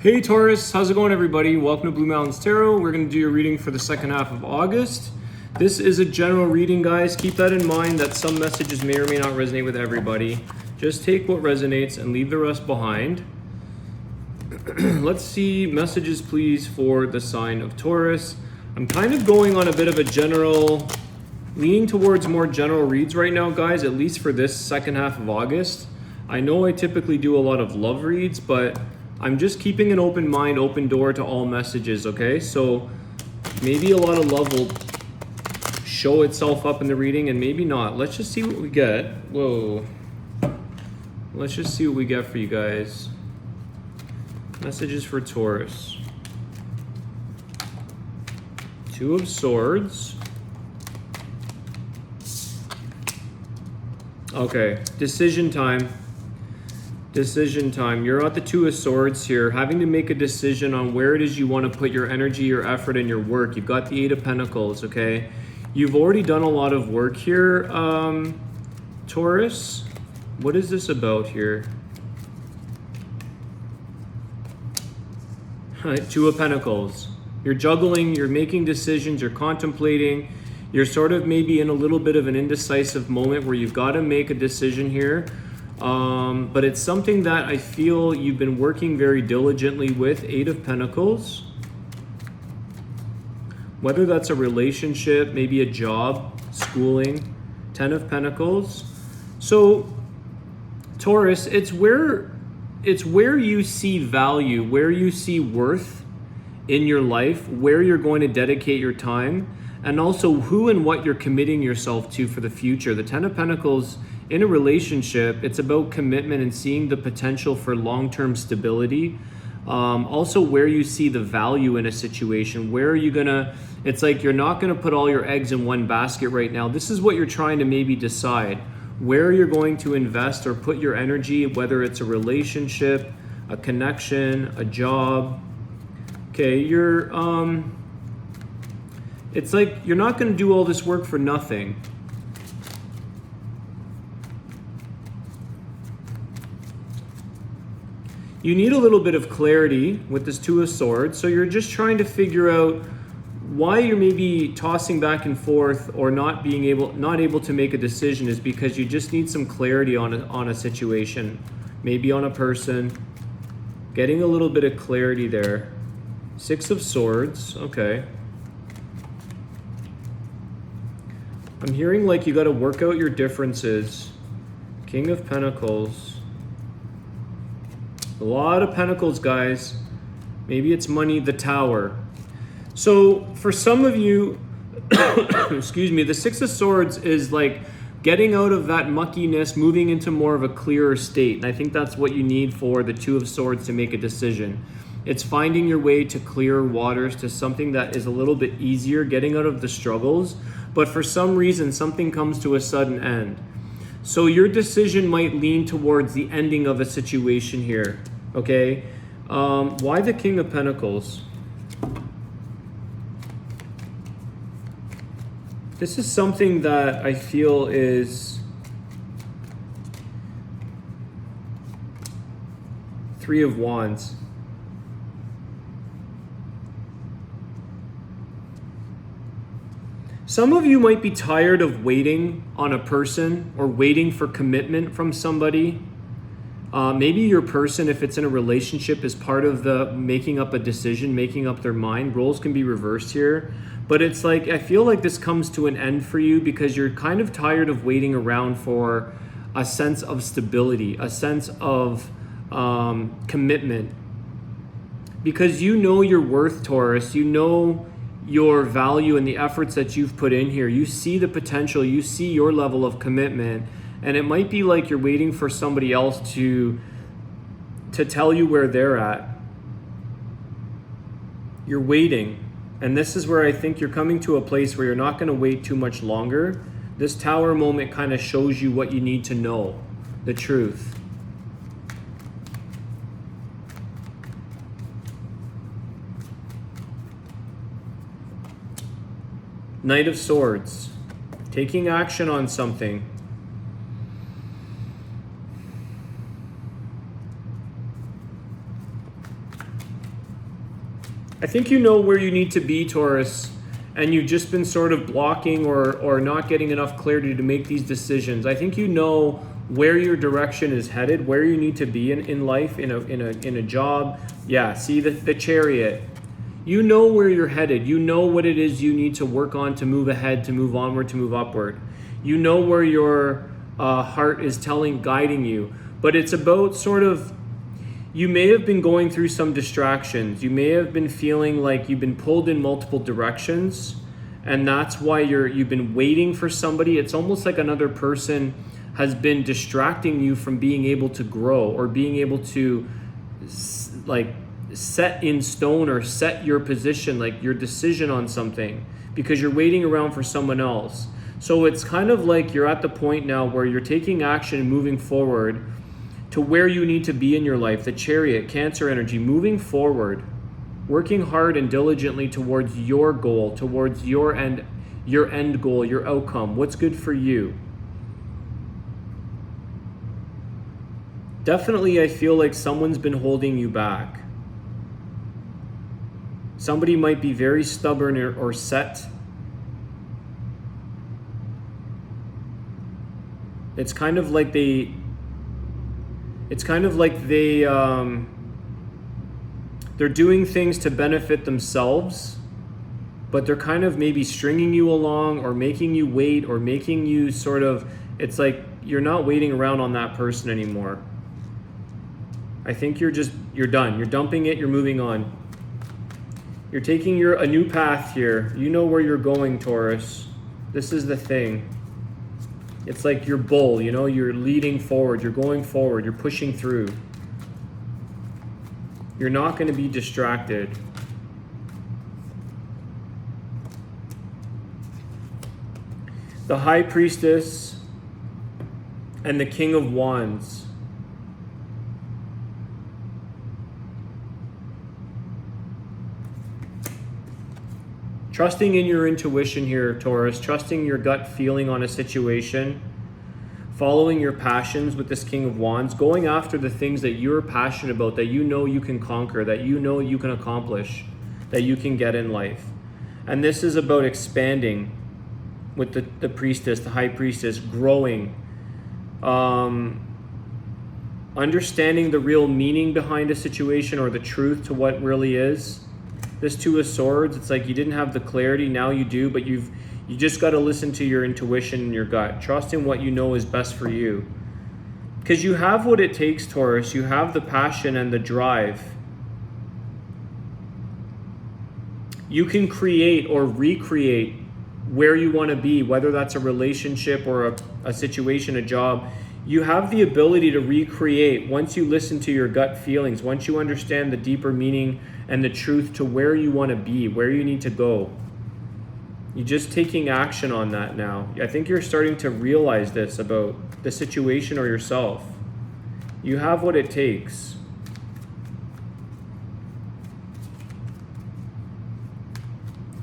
Hey Taurus, how's it going everybody? Welcome to Blue Mountains Tarot. We're going to do your reading for the second half of August. This is a general reading, guys. Keep that in mind that some messages may or may not resonate with everybody. Just take what resonates and leave the rest behind. Let's see messages, please, for the sign of Taurus. I'm kind of going on a bit of a general, leaning towards more general reads right now, guys, at least for this second half of August. I know I typically do a lot of love reads, but I'm just keeping an open mind, open door to all messages, okay? So maybe a lot of love will show itself up in the reading and maybe not. Let's just see what we get. Whoa. Let's just see what we get for you guys. Messages for Taurus. Two of Swords. Okay, decision time. Decision time. You're at the Two of Swords here, having to make a decision on where it is you want to put your energy, your effort, and your work. You've got the Eight of Pentacles, okay? You've already done a lot of work here, Taurus. What is this about here? Two of Pentacles. You're juggling, you're making decisions, you're contemplating. You're sort of maybe in a little bit of an indecisive moment where you've got to make a decision here. But it's something that I feel you've been working very diligently with. Eight of Pentacles. Whether that's a relationship, maybe a job, schooling. Ten of Pentacles. So, Taurus, it's where you see value, where you see worth in your life, where you're going to dedicate your time, and also who and what you're committing yourself to for the future. The Ten of Pentacles in a relationship, it's about commitment and seeing the potential for long-term stability. Also where you see the value in a situation. Where are you gonna, it's like you're not gonna put all your eggs in one basket right now. This is what you're trying to maybe decide. Where you're going to invest or put your energy, whether it's a relationship, a connection, a job. Okay, it's like you're not gonna do all this work for nothing. You need a little bit of clarity with this Two of Swords. So you're just trying to figure out why you're maybe tossing back and forth or not able to make a decision is because you just need some clarity on a situation, maybe on a person. Getting a little bit of clarity there. Six of Swords, okay. I'm hearing like you got to work out your differences. King of Pentacles. A lot of Pentacles, guys. Maybe it's money, the Tower. So for some of you, excuse me, the Six of Swords is like getting out of that muckiness, moving into more of a clearer state. And I think that's what you need for the Two of Swords to make a decision. It's finding your way to clearer waters, to something that is a little bit easier, getting out of the struggles. But for some reason, something comes to a sudden end. So your decision might lean towards the ending of a situation here, okay? Why the King of Pentacles? This is something that I feel is Three of Wands. Some of you might be tired of waiting on a person or waiting for commitment from somebody. Maybe your person, if it's in a relationship, is part of the making up a decision, making up their mind. Roles can be reversed here. But it's like, I feel like this comes to an end for you because you're kind of tired of waiting around for a sense of stability, a sense of commitment. Because you know your worth, Taurus. You know your value and the efforts that you've put in here. You see the potential, you see your level of commitment, and it might be like you're waiting for somebody else to tell you where they're at. You're waiting, and this is where I think you're coming to a place where you're not going to wait too much longer. This Tower moment kind of shows you what you need to know, the truth. Knight of Swords, taking action on something. I think you know where you need to be, Taurus, and you've just been sort of blocking or not getting enough clarity to make these decisions. I think you know where your direction is headed, where you need to be in life, in a job. Yeah, see the Chariot. You know where you're headed. You know what it is you need to work on to move ahead, to move onward, to move upward. You know where your heart is guiding you. But it's about sort of, you may have been going through some distractions. You may have been feeling like you've been pulled in multiple directions, and that's why you've been waiting for somebody. It's almost like another person has been distracting you from being able to grow or being able to like set in stone or set your position, like your decision on something, because you're waiting around for someone else. So it's kind of like you're at the point now where you're taking action and moving forward to where you need to be in your life. The Chariot, Cancer energy, moving forward, working hard and diligently towards your goal, towards your end goal, your outcome, what's good for you. Definitely, I feel like someone's been holding you back. Somebody might be very stubborn or set. It's kind of like they're doing things to benefit themselves, but they're kind of maybe stringing you along or making you wait or making you sort of, it's like you're not waiting around on that person anymore. I think you're done. You're dumping it, you're moving on. You're taking a new path here. You know where you're going, Taurus. This is the thing. It's like your bull, you know, you're leading forward, you're going forward, you're pushing through. You're not going to be distracted. The High Priestess and the King of Wands. Trusting in your intuition here, Taurus, trusting your gut feeling on a situation, following your passions with this King of Wands, going after the things that you're passionate about, that you know you can conquer, that you know you can accomplish, that you can get in life. And this is about expanding with the Priestess, the High Priestess, growing, understanding the real meaning behind a situation or the truth to what really is. This Two of Swords, it's like you didn't have the clarity, now you do, but you just got to listen to your intuition and your gut. Trust in what you know is best for you. Because you have what it takes, Taurus. You have the passion and the drive. You can create or recreate where you want to be, whether that's a relationship or a situation, a job. You have the ability to recreate once you listen to your gut feelings, once you understand the deeper meaning and the truth to where you want to be, where you need to go. You're just taking action on that now. I think you're starting to realize this about the situation or yourself. You have what it takes.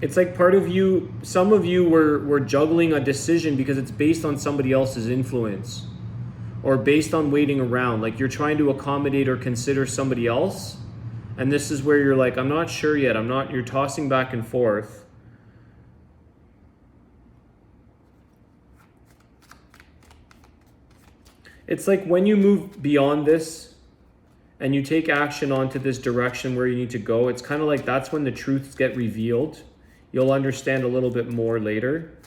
It's like part of you, some of you were juggling a decision because it's based on somebody else's influence or based on waiting around. Like you're trying to accommodate or consider somebody else. And this is where you're like, I'm not sure yet. You're tossing back and forth. It's like when you move beyond this and you take action onto this direction where you need to go, it's kind of like that's when the truths get revealed. You'll understand a little bit more later.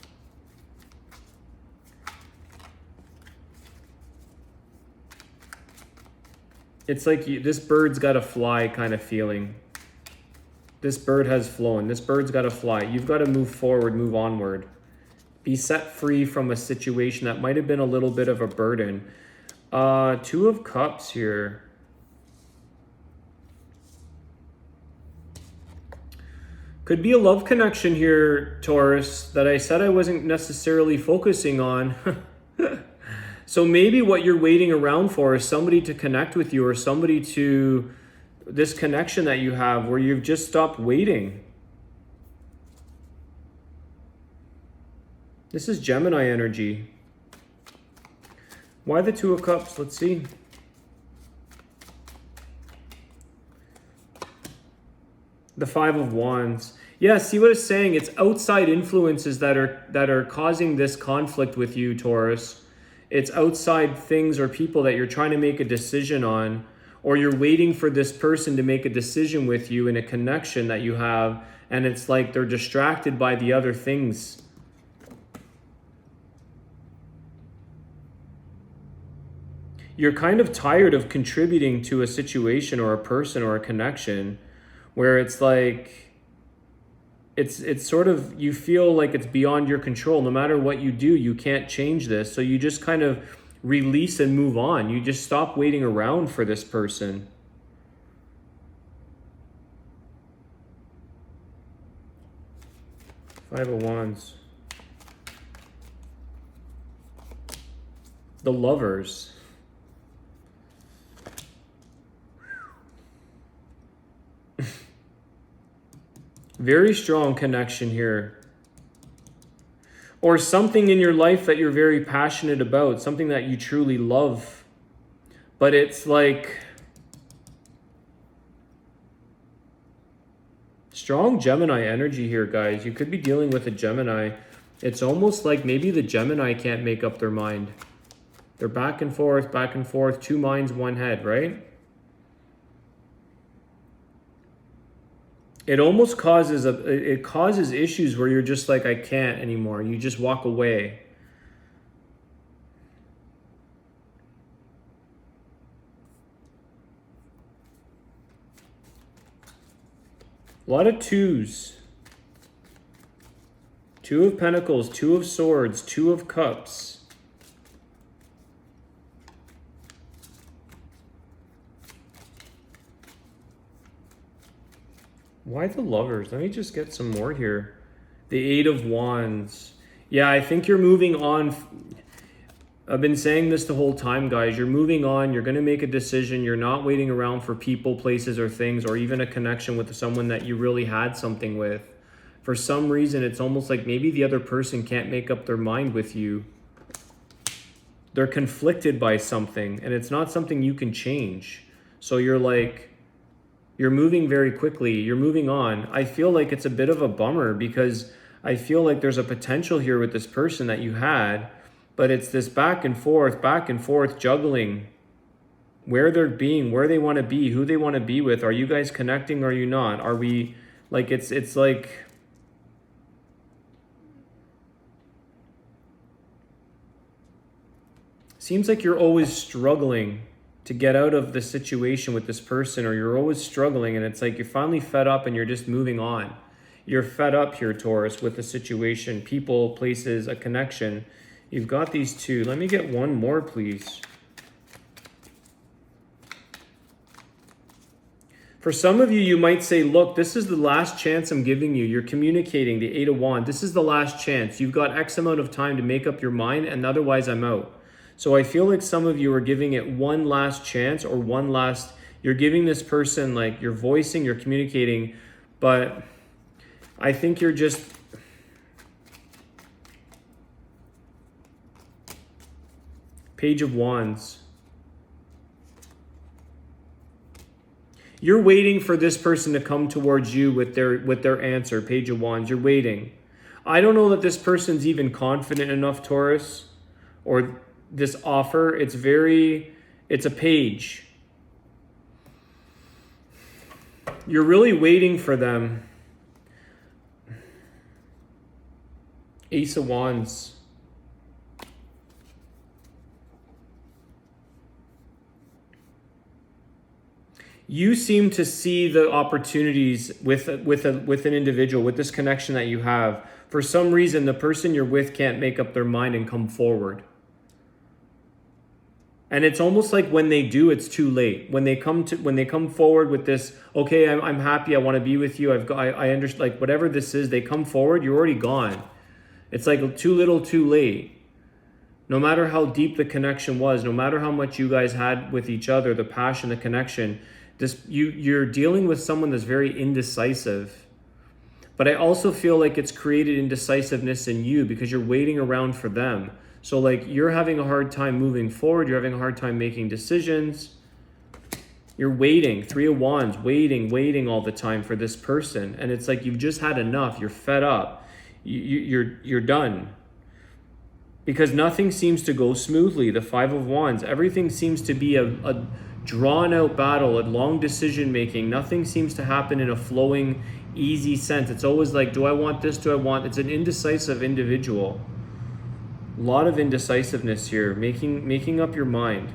It's like this bird's got to fly kind of feeling. This bird has flown. This bird's got to fly. You've got to move forward, move onward. Be set free from a situation that might have been a little bit of a burden. Two of Cups here. Could be a love connection here, Taurus, that I said I wasn't necessarily focusing on. So maybe what you're waiting around for is somebody to connect with you or somebody to this connection that you have where you've just stopped waiting. This is Gemini energy. Why the Two of Cups? Let's see. The Five of Wands. Yeah, see what it's saying? It's outside influences that are causing this conflict with you, Taurus. It's outside things or people that you're trying to make a decision on, or you're waiting for this person to make a decision with you in a connection that you have, and it's like they're distracted by the other things. You're kind of tired of contributing to a situation or a person or a connection where it's like, it's sort of, you feel like it's beyond your control. No matter what you do, you can't change this. So you just kind of release and move on. You just stop waiting around for this person. Five of Wands. The Lovers. Very strong connection here. Or something in your life that you're very passionate about, something that you truly love. But it's like strong Gemini energy here, guys. You could be dealing with a Gemini. It's almost like maybe the Gemini can't make up their mind. They're back and forth, two minds, one head, right? It almost causes issues where you're just like, I can't anymore. You just walk away. A lot of twos. Two of Pentacles, Two of Swords, Two of Cups. Why the Lovers? Let me just get some more here. The Eight of Wands. Yeah, I think you're moving on. I've been saying this the whole time, guys. You're moving on. You're going to make a decision. You're not waiting around for people, places, or things, or even a connection with someone that you really had something with. For some reason, it's almost like maybe the other person can't make up their mind with you. They're conflicted by something, and it's not something you can change. So you're like, you're moving very quickly. You're moving on. I feel like it's a bit of a bummer because I feel like there's a potential here with this person that you had, but it's this back and forth juggling where they're being, where they want to be, who they want to be with. Are you guys connecting? Or are you not? Are we like, it's like, seems like you're always struggling to get out of the situation with this person, or you're always struggling, and it's like you're finally fed up and you're just moving on. You're fed up here, Taurus, with the situation, people, places, a connection. You've got these two. Let me get one more, please. For some of you, you might say, look, this is the last chance I'm giving you. You're communicating, the Eight of Wands. This is the last chance. You've got X amount of time to make up your mind, and otherwise I'm out. So I feel like some of you are giving it one last chance, or you're giving this person, like, you're voicing, you're communicating, but I think you're just, Page of Wands. You're waiting for this person to come towards you with their answer, Page of Wands. You're waiting. I don't know that this person's even confident enough, Taurus, or this offer. It's a page. You're really waiting for them. Ace of Wands. You seem to see the opportunities with an individual, with this connection that you have. For some reason, the person you're with can't make up their mind and come forward. And it's almost like when they do, it's too late. When they come forward with this, okay, I'm happy, I want to be with you. I understand, like, whatever this is, they come forward, you're already gone. It's like too little, too late. No matter how deep the connection was, no matter how much you guys had with each other, the passion, the connection, you're dealing with someone that's very indecisive. But I also feel like it's created indecisiveness in you because you're waiting around for them. So like you're having a hard time moving forward. You're having a hard time making decisions. You're waiting, 3 of Wands, waiting all the time for this person. And it's like you've just had enough. You're fed up. You're done. Because nothing seems to go smoothly. The 5 of Wands, everything seems to be a drawn out battle, a long decision making. Nothing seems to happen in a flowing, easy sense. It's always like, do I want this? Do I want? It's an indecisive individual. A lot of indecisiveness here, making up your mind.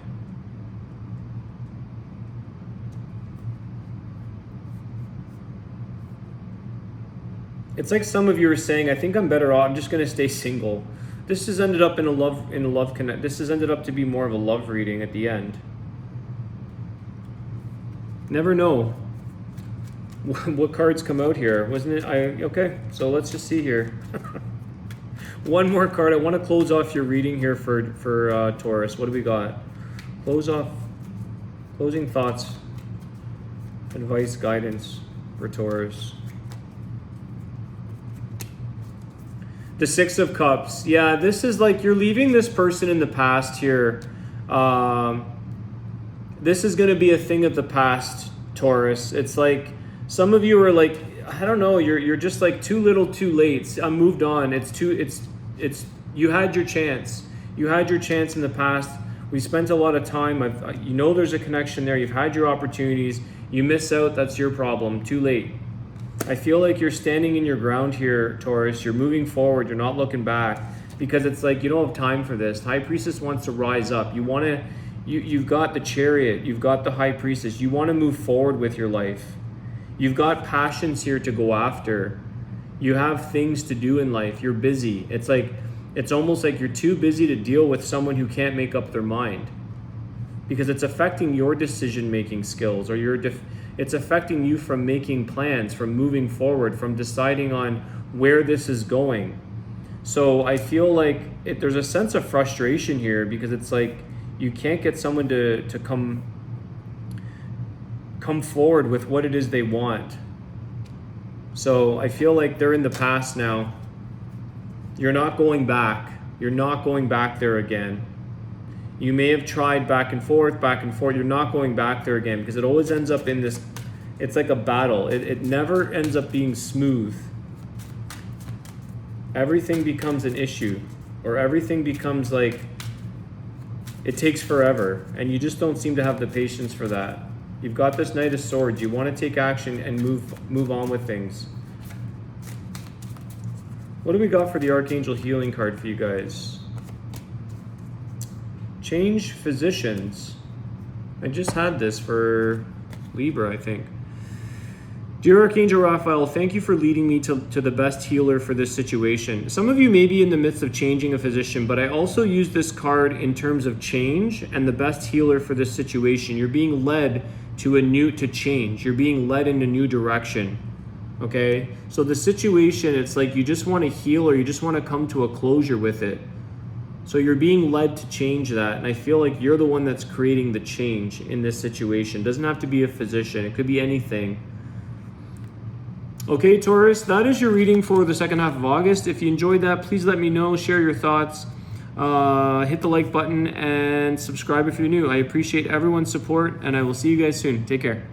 It's like some of you are saying, I think I'm better off, I'm just going to stay single. This has ended up in a love connect. This has ended up to be more of a love reading at the end. Never know what cards come out here. Wasn't it? Okay, so let's just see here. One more card. I want to close off your reading here for Taurus. What do we got? Closing thoughts, advice, guidance for Taurus. The 6 of Cups. Yeah, this is like you're leaving this person in the past here. This is going to be a thing of the past, Taurus. It's like some of you are like, I don't know, you're just like too little, too late. I moved on. You had your chance. You had your chance in the past. We spent a lot of time. You know there's a connection there. You've had your opportunities. You miss out. That's your problem. Too late. I feel like you're standing in your ground here, Taurus. You're moving forward. You're not looking back because it's like you don't have time for this. High Priestess wants to rise up. You've got the Chariot. You've got the High Priestess. You want to move forward with your life. You've got passions here to go after. You have things to do in life. You're busy. It's almost like you're too busy to deal with someone who can't make up their mind because it's affecting your decision-making skills or it's affecting you from making plans, from moving forward, from deciding on where this is going. So I feel like there's a sense of frustration here because it's like you can't get someone to come forward with what it is they want. So I feel like they're in the past now. You're not going back. You're not going back there again. You may have tried back and forth. You're not going back there again because it always ends up in this, it's like a battle. It never ends up being smooth. Everything becomes an issue or everything becomes like, it takes forever and you just don't seem to have the patience for that. You've got this Knight of Swords. You want to take action and move on with things. What do we got for the Archangel Healing card for you guys? Change physicians. I just had this for Libra, I think. Dear Archangel Raphael, thank you for leading me to the best healer for this situation. Some of you may be in the midst of changing a physician, but I also use this card in terms of change and the best healer for this situation. You're being led to change. You're being led in a new direction. Okay? So the situation, it's like you just want to heal or you just want to come to a closure with it. So you're being led to change that. And I feel like you're the one that's creating the change in this situation. It doesn't have to be a physician. It could be anything. Okay, Taurus, that is your reading for the second half of August. If you enjoyed that, please let me know. Share your thoughts. Hit the like button and subscribe if you're new. I appreciate everyone's support, and I will see you guys soon. Take care.